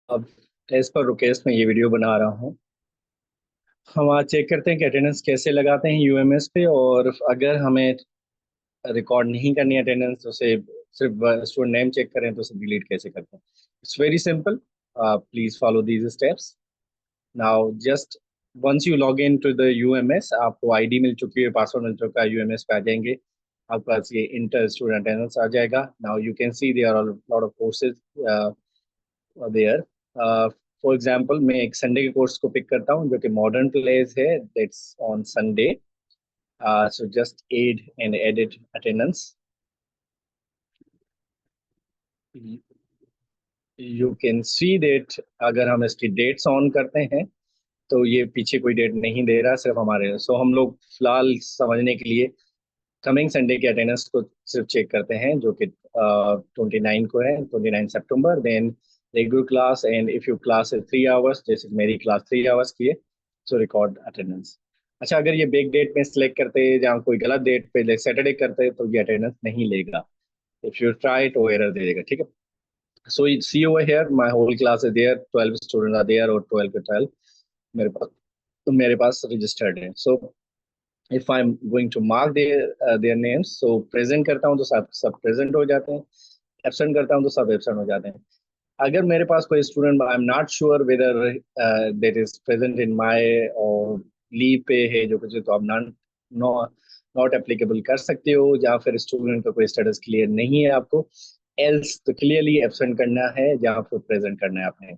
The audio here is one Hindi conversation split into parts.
अब एज पर रुकेश मैं ये वीडियो बना रहा हूँ। हम आज चेक करते हैं कि अटेंडेंस कैसे लगाते हैं यूएमएस पे, और अगर हमें रिकॉर्ड नहीं करनी अटेंडेंस तो उसे सिर्फ स्टूडेंट नेम चेक करें तो उसे डिलीट कैसे करते हैं। It's very simple. Please follow these steps. Now just once you log in to the UMS, आपको आईडी मिल चुकी है, पासवर्ड मिल चुका है, यूएमएस पे आ जाएंगे। आपके पास ये इंटर स्टूडेंट अटेंडेंस आ जाएगा। Now you can see there are lot of courses there. For example मैं एक संडे के कोर्स को पिक करता हूँ जो कि मॉडर्न प्लेस है, that's on Sunday. So just add and edit attendance. You can see date. अगर हम इसकी डेट्स ऑन करते हैं तो ये पीछे कोई डेट नहीं दे रहा, सिर्फ हमारे। सो हम लोग फिलहाल समझने के लिए कमिंग संडे के अटेंडेंस को सिर्फ चेक करते हैं, जो कि 29 को है, 29 सितंबर। Then regular class, and if you class है 3 आवर्स, जैसे मेरी क्लास 3 आवर्स की है, सो रिकॉर्ड अटेंडेंस। अच्छा, अगर ये बेग डेट में सिलेक्ट करते हैं जहाँ कोई गलत डेट पे सैटरडे करते हैं तो ये अटेंडेंस नहीं लेगा। इफ यू ट्राई तो एरर दे देगा, ठीक है। So see over here my whole class is there, 12 student are there, और 12 के 12 मेरे पास रजिस्टर्ड है। So if I am going to mark their names, so present करता हूँ तो सब सब प्रेजेंट हो जाते हैं, एब्सेंट करता हूँ तो सब एब्सेंट हो जाते हैं। अगर मेरे पास कोई student, I am not sure whether that is present in my और लीव पे है जो कुछ, तो आप नॉट नॉट एप्लीकेबल कर सकते हो, या फिर स्टूडेंट का कोई स्टेटस क्लियर नहीं है आपको, एल्स तो क्लियरली एब्सेंट करना है, जहाँ फिर प्रेजेंट करना है आपने।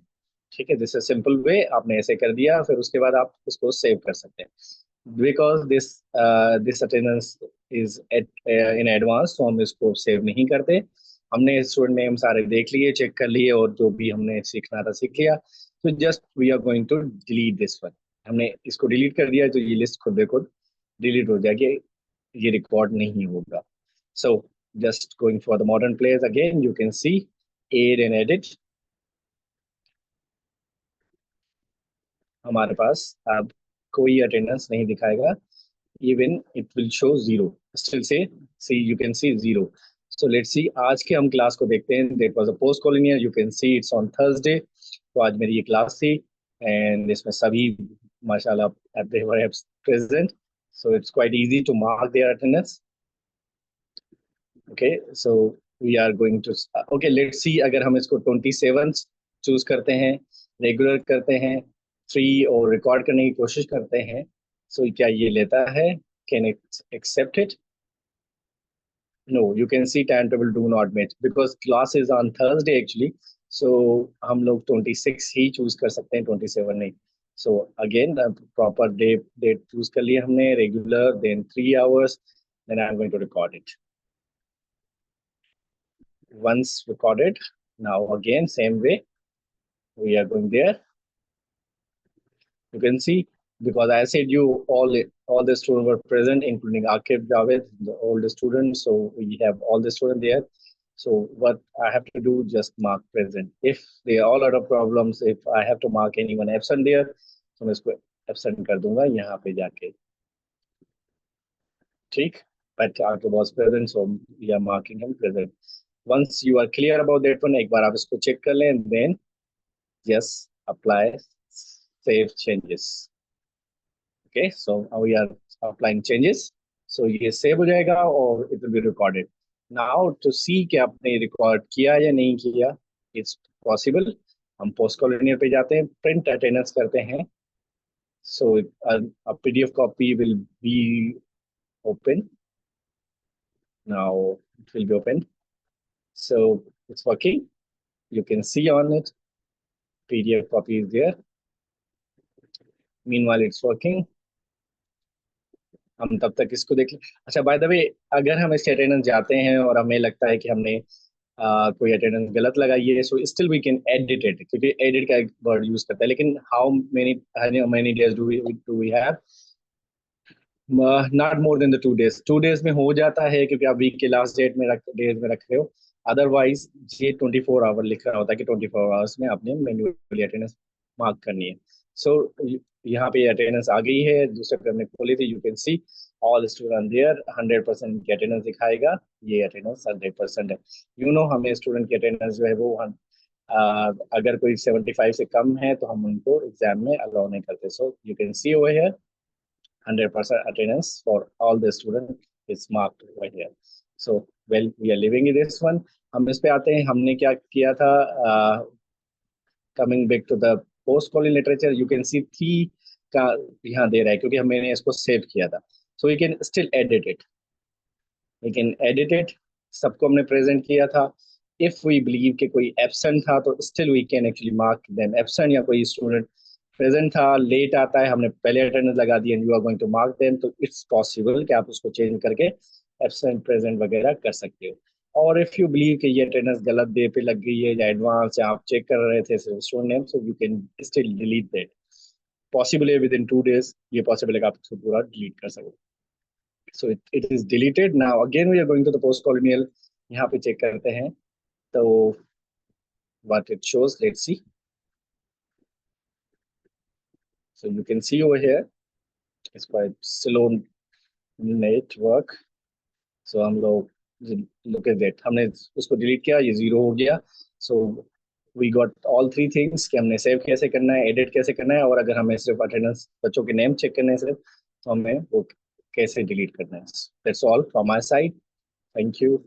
ठीक है, दिस इज सिंपल वे। आपने ऐसे कर दिया, फिर उसके बाद आप इसको सेव कर सकते हैं। Because this attendance is in advance, तो हम इसको सेव नहीं करते। हमने स्टूडेंट नेम सारे देख लिए, चेक कर लिए, और जो भी हमने सीखना था सीख लिया। तो just we are going to delete this one. हमने इसको डिलीट कर दिया तो ये लिस्ट खुद ब खुद डिलीट हो जाएगी, ये रिकॉर्ड नहीं होगा। So just going for the modern players again, you can see add and edit. हमारे पास अब कोई अटेंडेंस नहीं दिखाएगा, even it will show zero, still say, see you can see zero. So let's see, आज के हम क्लास को देखते हैं। that was a post colonial, you can see it's on Thursday। तो आज मेरी ये क्लास थी, एंड इसमें सभी माशाल्लाह they were present, so it's quite easy to mark their attendance। okay, so we are going to, okay, let's see, अगर हम इसको 27 चूज करते हैं, रेगुलर करते हैं, फ्री और रिकॉर्ड करने की कोशिश करते हैं, सो क्या ये लेता है? Can it accept it? No, you can see timetable do not match because class is on Thursday actually। So हम लोग 26 ही चूज कर सकते हैं, 27 नहीं। So again proper day date choose कर लिए हमने, regular, then 3 hours, then I'm going to record it। Once recorded, now again same way we are going there। You can see, because I said you all the students were present, including Akib Javed, the oldest student. So we have all the students there। So what I have to do, just mark present. If they are all out of problems, if I have to mark anyone absent there, तो मैं इसको absent कर दूंगा यहाँ पे जाके, ठीक। But Akib was present, so we are marking him present। Once you are clear about that one, एक बार आप इसको check कर लें, then just apply save changes। okay, so now we are applying changes। so ये सेव हो जाएगा और it will be recorded। now to see कि आपने रिकॉर्ड किया या नहीं किया, it's possible। हम पोस्ट कॉलोनियल पे जाते हैं, प्रिंट अटेंडेंस करते हैं। so a PDF copy will be open। now it will be open, so it's working। you can see on it, PDF copy is there। meanwhile it's working। हम तब तक इसको देख लें। अच्छा, बाय द वे, अगर हम इसके अटेंडेंस जाते हैं और हमें लगता है कि हमने कोई अटेंडेंस गलत लगाई है, so still we can edit it, क्योंकि एडिट का एक वर्ड यूज करता है। लेकिन how many days do we have? Not more than the 2 days। 2 days में हो जाता है, क्योंकि आप वीक के लास्ट डेज में रख रहे हो। अदरवाइज ये 24 आवर लिख रहा होता है कि 24 आवर्स में आपने मैन्युअली अटेंडेंस मार्क करनी है। सो यहाँ पे अटेंडेंस आ गई है, दूसरे पे हमने खोली थी, you can see all student there, 100% की अटेंडेंस दिखाएगा। ये अटेंडेंस 100% है। हमें स्टूडेंट की अटेंडेंस जो है वो अगर कोई 75 से कम है तो हम उनको एग्जाम में अलाउ नहीं करते. सो you can C over here 100% attendance for all the student is marked over here. So well, we are living in this one. हम इस पे आते हैं. हमने क्या किया था? Coming back to the post colonial literature, you can see थी का यहाँ दे रहा है क्योंकि हमने इसको सेव किया था. So we can still edit it. We can edit it. सबको हमने प्रेजेंट किया था. इफ वी बिलीव कि कोई एब्सेंट था तो still we can actually mark them absent. या कोई स्टूडेंट प्रेजेंट था, लेट आता है, हमने पहले अटेंडेंस लगा दी and you are going to mark them, तो इट्स पॉसिबल कि आप उसको चेंज करके एब्सेंट प्रेजेंट वगैरह कर सकते हो. और इफ यू बिलीव कि ये अटेंडेंस गलत डे पे लग गई है या एडवांस या आप चेक कर रहे थे student name, so you can still delete that. Possible है विद इन 2 days ये पॉसिबल है कि आप उसको पूरा डिलीट कर सको. So it is deleted. Now again we are going to the post colonial. यहाँ पे चेक करते हैं तो what it shows, let's see. So you can see over here it's quite slow network. So हम लोग look at that, हमने उसको डिलीट किया, ये 0 हो गया. So we got all three things कि हमने सेव कैसे करना है, एडिट कैसे करना है, और अगर हमें सिर्फ अटेंडेंस बच्चों के नेम चेक करने हैं सिर्फ, तो हमें वो कैसे डिलीट करना है. That's all from my side. Thank you.